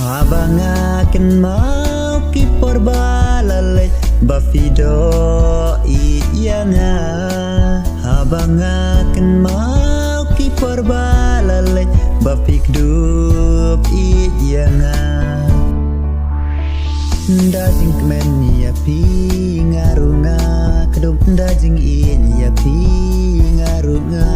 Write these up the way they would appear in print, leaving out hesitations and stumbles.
Abangaken mau kipor balalay bafido iyanga. Abangaken mau kipor balalay bapikdup iyanga. Dajing kemen ya pi ngarunga kedum dajing in ya pi ngarunga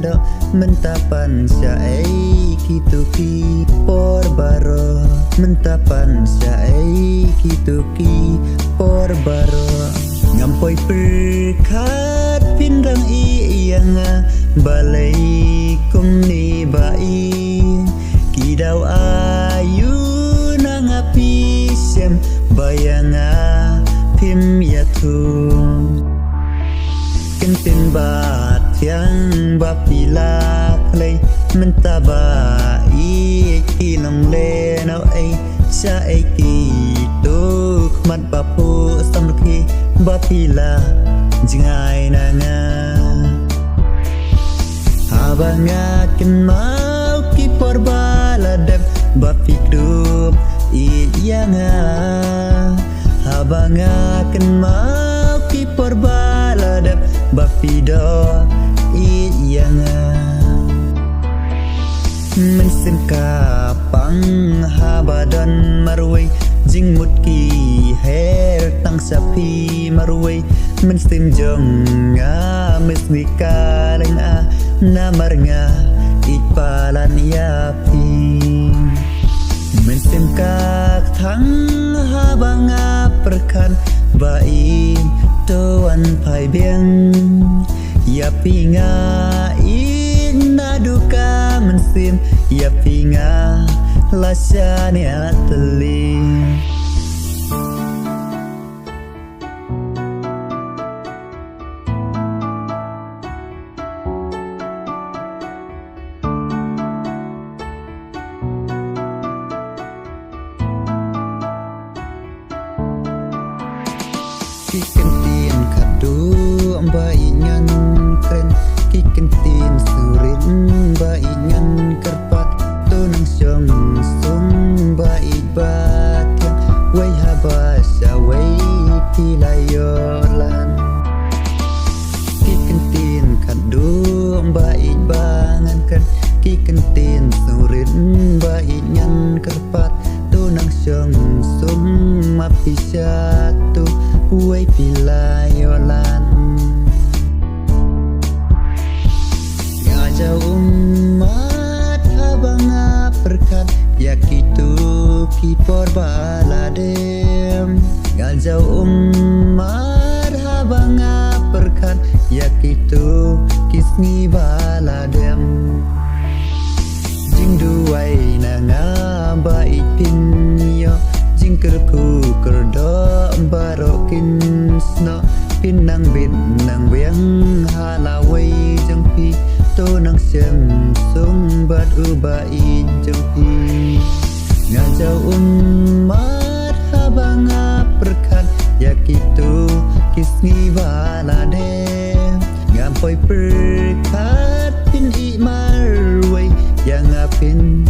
do mentapan syai kituki por baro mentapan syai kituki por baro ngampoi perkat pindang iyanga balai kumni bai kidau ayu nangapi sem bayanga pim yatum kentin bat yang bapila klay mentaba ikinong lenau ay sa ay kituk mat bapu samluki bapila jingay na nga. Abangaken mau kipor baladab bapikdup iyanga. Abangaken mau kipor baladab bapido iyanga. Mensim kapang habadan marway jingmut ki her tang sapi marway mensim jong nga mesmika leng a namar nga ipalan yapi. Mensim kak thang habanga perkan bain tuan pai biang yapi nga ina duka mensim yapi nga lasanya teling. Kikentin kadu baingan keren kikentin surin baingan kerpat tunang syong sung bait bat yang wai habasa wai pilayolan. Kikentin kadu bait bangan keren kikentin surin baingan kerpat tunang syong sung mapisatu wai pilayolan. Ngajau umat habanga perkat yakitu kipor baladem. Ngajau umat habanga perkat yakitu kisngi baladem. Jing duai nanga bait pinyo jing kerku kerdo barokin sno pinang binang biang halawai jengpi to nang sem sung bat ubai jengpi. Ngajau umat habanga perkat yakitu kisngi balade ngampoi perkat pin imarway yang apin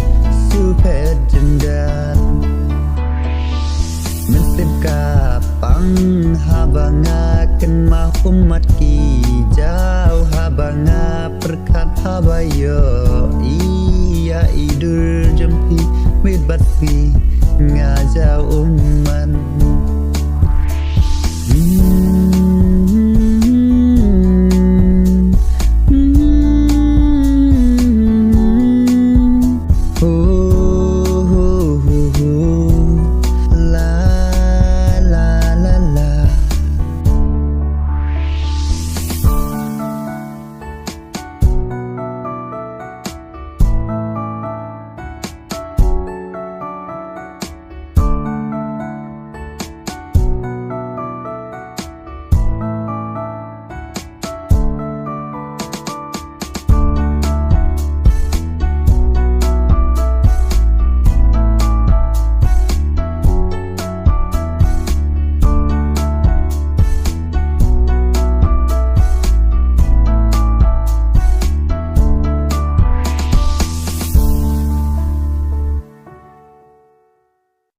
supet jendan. Mensip kapang habangaken mah umat ki jauh habanga perkat habayo iya idur jempi midbat fi ngajau umat.